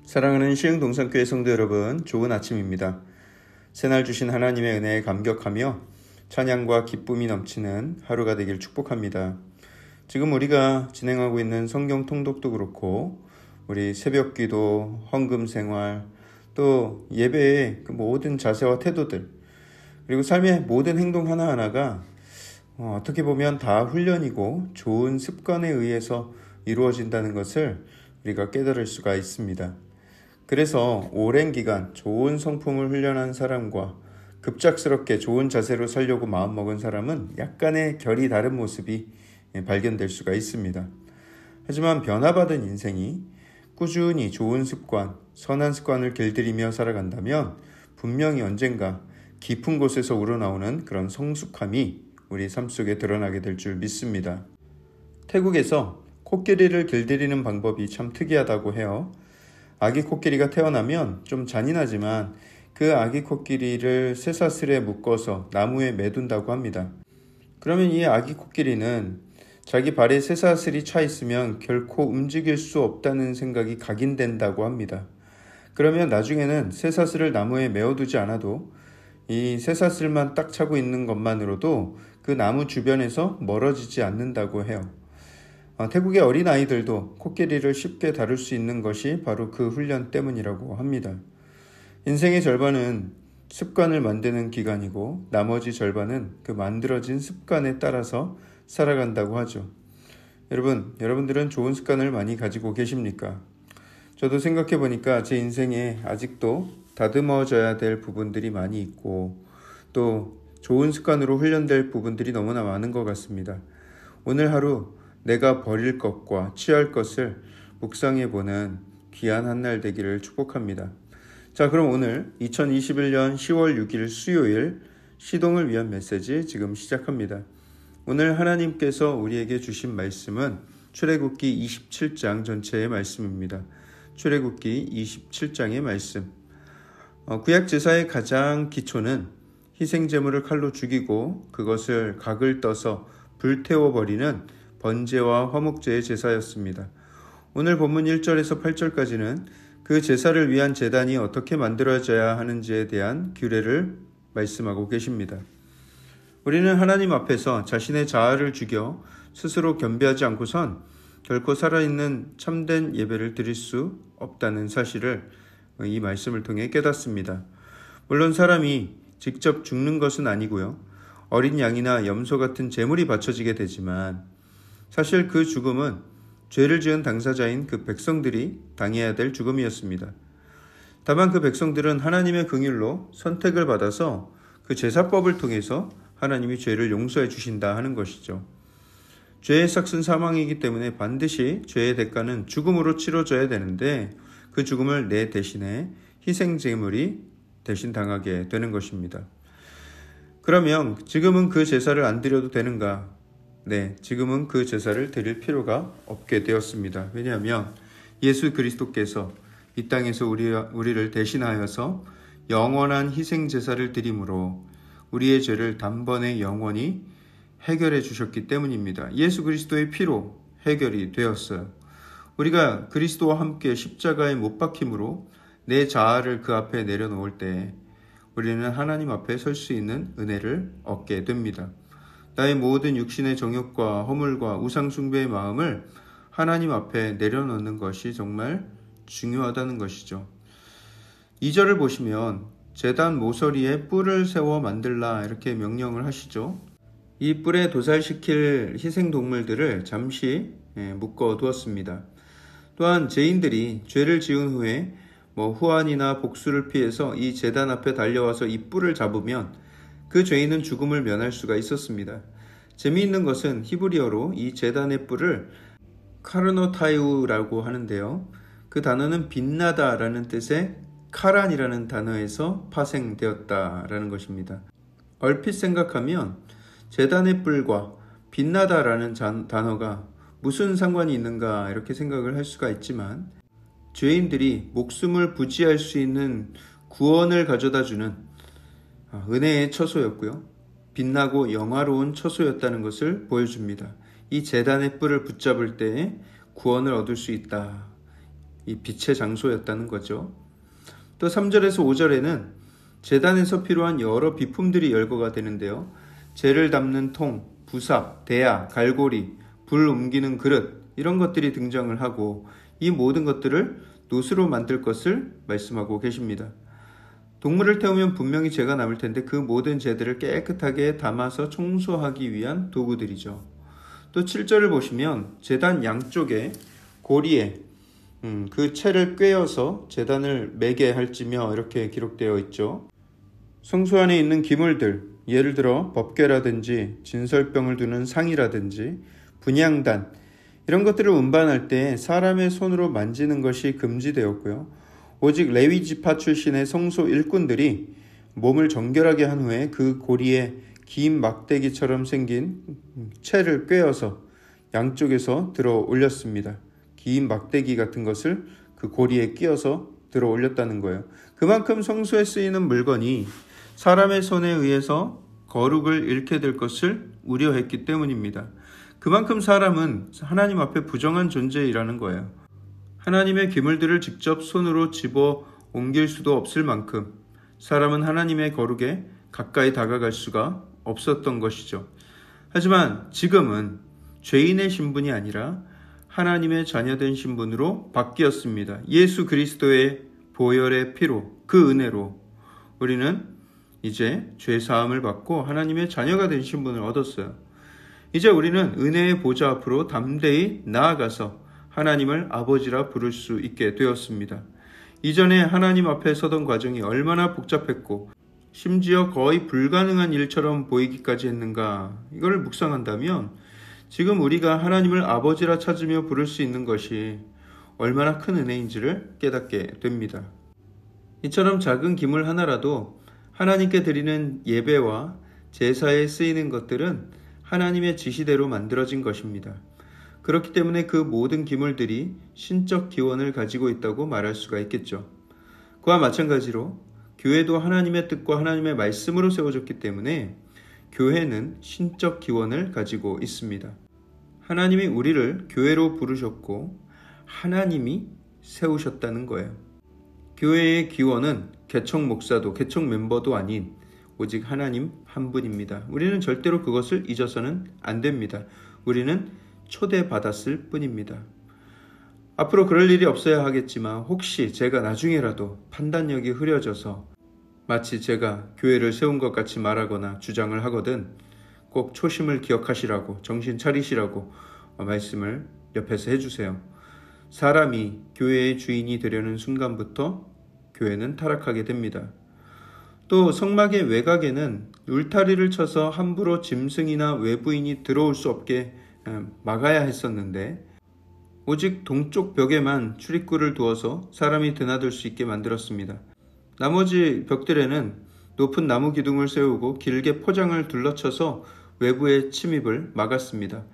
사랑하는 시흥동산교회 성도 여러분, 좋은 아침입니다. 새날 주신 하나님의 은혜에 감격하며 찬양과 기쁨이 넘치는 하루가 되길 축복합니다. 지금 우리가 진행하고 있는 성경 통독도 그렇고 우리 새벽기도, 헌금생활, 또 예배의 그 모든 자세와 태도들, 그리고 삶의 모든 행동 하나하나가 어떻게 보면 다 훈련이고 좋은 습관에 의해서 이루어진다는 것을 우리가 깨달을 수가 있습니다. 그래서 오랜 기간 좋은 성품을 훈련한 사람과 급작스럽게 좋은 자세로 살려고 마음먹은 사람은 약간의 결이 다른 모습이 발견될 수가 있습니다. 하지만 변화받은 인생이 꾸준히 좋은 습관, 선한 습관을 길들이며 살아간다면 분명히 언젠가 깊은 곳에서 우러나오는 그런 성숙함이 우리 삶 속에 드러나게 될 줄 믿습니다. 태국에서 코끼리를 길들이는 방법이 참 특이하다고 해요. 아기 코끼리가 태어나면 좀 잔인하지만 그 아기 코끼리를 쇠사슬에 묶어서 나무에 매둔다고 합니다. 그러면 이 아기 코끼리는 자기 발에 쇠사슬이 차 있으면 결코 움직일 수 없다는 생각이 각인된다고 합니다. 그러면 나중에는 쇠사슬을 나무에 메어두지 않아도 이 쇠사슬만 딱 차고 있는 것만으로도 그 나무 주변에서 멀어지지 않는다고 해요. 태국의 어린아이들도 코끼리를 쉽게 다룰 수 있는 것이 바로 그 훈련 때문이라고 합니다. 인생의 절반은 습관을 만드는 기간이고 나머지 절반은 그 만들어진 습관에 따라서 살아간다고 하죠. 여러분들은 좋은 습관을 많이 가지고 계십니까? 저도 생각해 보니까 제 인생에 아직도 다듬어져야 될 부분들이 많이 있고 또 좋은 습관으로 훈련될 부분들이 너무나 많은 것 같습니다. 오늘 하루 내가 버릴 것과 취할 것을 묵상해보는 귀한 한 날 되기를 축복합니다. 자, 그럼 오늘 2021년 10월 6일 수요일 시동을 위한 메시지 지금 시작합니다. 오늘 하나님께서 우리에게 주신 말씀은 출애굽기 27장 전체의 말씀입니다. 출애굽기 27장의 말씀. 구약 제사의 가장 기초는 희생제물을 칼로 죽이고 그것을 각을 떠서 불태워버리는 번제와 화목제의 제사였습니다. 오늘 본문 1절에서 8절까지는 그 제사를 위한 제단이 어떻게 만들어져야 하는지에 대한 규례를 말씀하고 계십니다. 우리는 하나님 앞에서 자신의 자아를 죽여 스스로 겸비하지 않고선 결코 살아있는 참된 예배를 드릴 수 없다는 사실을 이 말씀을 통해 깨닫습니다. 물론 사람이 직접 죽는 것은 아니고요. 어린 양이나 염소 같은 제물이 바쳐지게 되지만 사실 그 죽음은 죄를 지은 당사자인 그 백성들이 당해야 될 죽음이었습니다. 다만 그 백성들은 하나님의 긍휼로 선택을 받아서 그 제사법을 통해서 하나님이 죄를 용서해 주신다 하는 것이죠. 죄의 삭은 사망이기 때문에 반드시 죄의 대가는 죽음으로 치러져야 되는데 그 죽음을 내 대신에 희생제물이 대신 당하게 되는 것입니다. 그러면 지금은 그 제사를 안 드려도 되는가? 네, 지금은 그 제사를 드릴 필요가 없게 되었습니다. 왜냐하면 예수 그리스도께서 이 땅에서 우리를 대신하여서 영원한 희생 제사를 드림으로 우리의 죄를 단번에 영원히 해결해 주셨기 때문입니다. 예수 그리스도의 피로 해결이 되었어요. 우리가 그리스도와 함께 십자가에 못 박힘으로 내 자아를 그 앞에 내려놓을 때 우리는 하나님 앞에 설 수 있는 은혜를 얻게 됩니다. 나의 모든 육신의 정욕과 허물과 우상숭배의 마음을 하나님 앞에 내려놓는 것이 정말 중요하다는 것이죠. 2절을 보시면 제단 모서리에 뿔을 세워 만들라 이렇게 명령을 하시죠. 이 뿔에 도살시킬 희생동물들을 잠시 묶어 두었습니다. 또한 죄인들이 죄를 지은 후에 후환이나 복수를 피해서 이 제단 앞에 달려와서 이 뿔을 잡으면 그 죄인은 죽음을 면할 수가 있었습니다. 재미있는 것은 히브리어로 이 제단의 뿔을 카르노타이우라고 하는데요. 그 단어는 빛나다라는 뜻의 카란이라는 단어에서 파생되었다라는 것입니다. 얼핏 생각하면 제단의 뿔과 빛나다라는 단어가 무슨 상관이 있는가 이렇게 생각을 할 수가 있지만 죄인들이 목숨을 부지할 수 있는 구원을 가져다주는 은혜의 처소였고요. 빛나고 영화로운 처소였다는 것을 보여줍니다. 이 제단의 뿔을 붙잡을 때에 구원을 얻을 수 있다. 이 빛의 장소였다는 거죠. 또 3절에서 5절에는 제단에서 필요한 여러 비품들이 열거가 되는데요. 재를 담는 통, 부삽, 대야, 갈고리, 불 옮기는 그릇 이런 것들이 등장을 하고 이 모든 것들을 노수로 만들 것을 말씀하고 계십니다. 동물을 태우면 분명히 재가 남을 텐데 그 모든 재들을 깨끗하게 담아서 청소하기 위한 도구들이죠. 또 7절을 보시면 제단 양쪽에 고리에 그 채를 꿰어서 제단을 매게 할지며 이렇게 기록되어 있죠. 성소 안에 있는 기물들, 예를 들어 법궤라든지 진설병을 두는 상이라든지 분향단 이런 것들을 운반할 때 사람의 손으로 만지는 것이 금지되었고요. 오직 레위 지파 출신의 성소 일꾼들이 몸을 정결하게 한 후에 그 고리에 긴 막대기처럼 생긴 채를 꿰어서 양쪽에서 들어 올렸습니다. 긴 막대기 같은 것을 그 고리에 끼워서 들어 올렸다는 거예요. 그만큼 성소에 쓰이는 물건이 사람의 손에 의해서 거룩을 잃게 될 것을 우려했기 때문입니다. 그만큼 사람은 하나님 앞에 부정한 존재이라는 거예요. 하나님의 기물들을 직접 손으로 집어 옮길 수도 없을 만큼 사람은 하나님의 거룩에 가까이 다가갈 수가 없었던 것이죠. 하지만 지금은 죄인의 신분이 아니라 하나님의 자녀된 신분으로 바뀌었습니다. 예수 그리스도의 보혈의 피로, 그 은혜로 우리는 이제 죄 사함을 받고 하나님의 자녀가 된 신분을 얻었어요. 이제 우리는 은혜의 보좌 앞으로 담대히 나아가서 하나님을 아버지라 부를 수 있게 되었습니다. 이전에 하나님 앞에 서던 과정이 얼마나 복잡했고 심지어 거의 불가능한 일처럼 보이기까지 했는가, 이걸 묵상한다면 지금 우리가 하나님을 아버지라 찾으며 부를 수 있는 것이 얼마나 큰 은혜인지를 깨닫게 됩니다. 이처럼 작은 기물 하나라도 하나님께 드리는 예배와 제사에 쓰이는 것들은 하나님의 지시대로 만들어진 것입니다. 그렇기 때문에 그 모든 기물들이 신적 기원을 가지고 있다고 말할 수가 있겠죠. 그와 마찬가지로 교회도 하나님의 뜻과 하나님의 말씀으로 세워졌기 때문에 교회는 신적 기원을 가지고 있습니다. 하나님이 우리를 교회로 부르셨고 하나님이 세우셨다는 거예요. 교회의 기원은 개척 목사도 개척 멤버도 아닌 오직 하나님 한 분입니다. 우리는 절대로 그것을 잊어서는 안 됩니다. 우리는 초대받았을 뿐입니다. 앞으로 그럴 일이 없어야 하겠지만 혹시 제가 나중에라도 판단력이 흐려져서 마치 제가 교회를 세운 것 같이 말하거나 주장을 하거든 꼭 초심을 기억하시라고, 정신 차리시라고 말씀을 옆에서 해주세요. 사람이 교회의 주인이 되려는 순간부터 교회는 타락하게 됩니다. 또 성막의 외곽에는 울타리를 쳐서 함부로 짐승이나 외부인이 들어올 수 없게 막아야 했었는데 오직 동쪽 벽에만 출입구를 두어서 사람이 드나들 수 있게 만들었습니다. 나머지 벽들에는 높은 나무 기둥을 세우고 길게 포장을 둘러쳐서 외부의 침입을 막았습니다.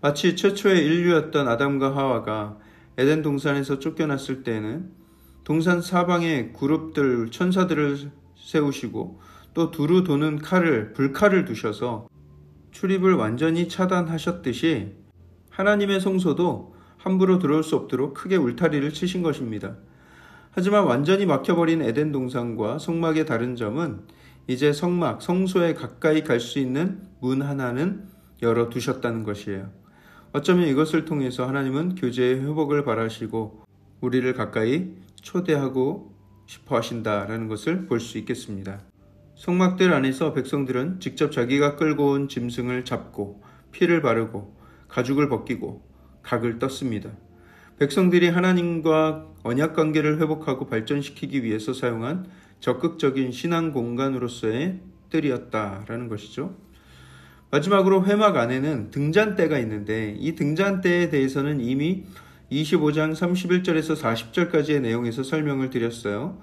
마치 최초의 인류였던 아담과 하와가 에덴 동산에서 쫓겨났을 때에는 동산 사방에 그룹들, 천사들을 세우시고 또 두루 도는 불칼을 두셔서 출입을 완전히 차단하셨듯이 하나님의 성소도 함부로 들어올 수 없도록 크게 울타리를 치신 것입니다. 하지만 완전히 막혀버린 에덴 동산과 성막의 다른 점은 이제 성막, 성소에 가까이 갈 수 있는 문 하나는 열어두셨다는 것이에요. 어쩌면 이것을 통해서 하나님은 교제의 회복을 바라시고 우리를 가까이 초대하고 싶어 하신다라는 것을 볼 수 있겠습니다. 성막들 안에서 백성들은 직접 자기가 끌고 온 짐승을 잡고 피를 바르고 가죽을 벗기고 각을 떴습니다. 백성들이 하나님과 언약관계를 회복하고 발전시키기 위해서 사용한 적극적인 신앙 공간으로서의 뜰이었다라는 것이죠. 마지막으로 회막 안에는 등잔대가 있는데 이 등잔대에 대해서는 이미 25장 31절에서 40절까지의 내용에서 설명을 드렸어요.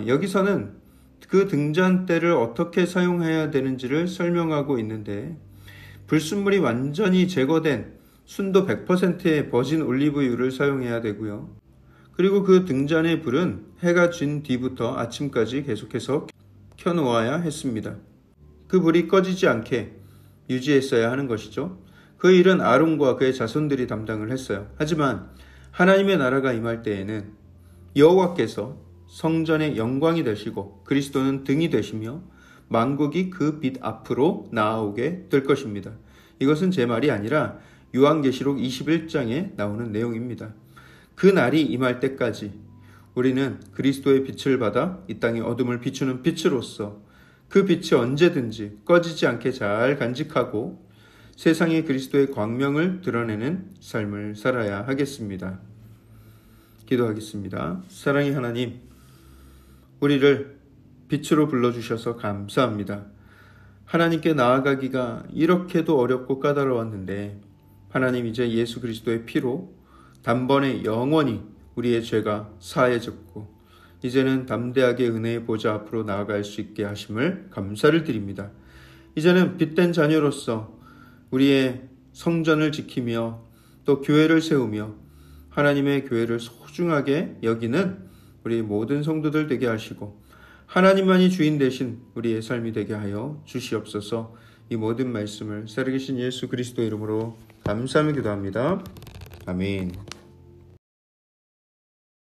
여기서는 그 등잔대를 어떻게 사용해야 되는지를 설명하고 있는데 불순물이 완전히 제거된 순도 100%의 버진 올리브유를 사용해야 되고요. 그리고 그 등잔의 불은 해가 진 뒤부터 아침까지 계속해서 켜놓아야 했습니다. 그 불이 꺼지지 않게 유지했어야 하는 것이죠. 그 일은 아론과 그의 자손들이 담당을 했어요. 하지만 하나님의 나라가 임할 때에는 여호와께서 성전의 영광이 되시고 그리스도는 등이 되시며 만국이 그 빛 앞으로 나아오게 될 것입니다. 이것은 제 말이 아니라 요한계시록 21장에 나오는 내용입니다. 그 날이 임할 때까지 우리는 그리스도의 빛을 받아 이 땅의 어둠을 비추는 빛으로서 그 빛이 언제든지 꺼지지 않게 잘 간직하고 세상에 그리스도의 광명을 드러내는 삶을 살아야 하겠습니다. 기도하겠습니다. 사랑의 하나님, 우리를 빛으로 불러주셔서 감사합니다. 하나님께 나아가기가 이렇게도 어렵고 까다로웠는데 하나님, 이제 예수 그리스도의 피로 단번에 영원히 우리의 죄가 사해졌고 이제는 담대하게 은혜의 보좌 앞으로 나아갈 수 있게 하심을 감사를 드립니다. 이제는 빛된 자녀로서 우리의 성전을 지키며 또 교회를 세우며 하나님의 교회를 소중하게 여기는 우리 모든 성도들 되게 하시고 하나님만이 주인 되신 우리의 삶이 되게 하여 주시옵소서. 이 모든 말씀을 살아계신 예수 그리스도 이름으로 감사하며 기도합니다. 아멘.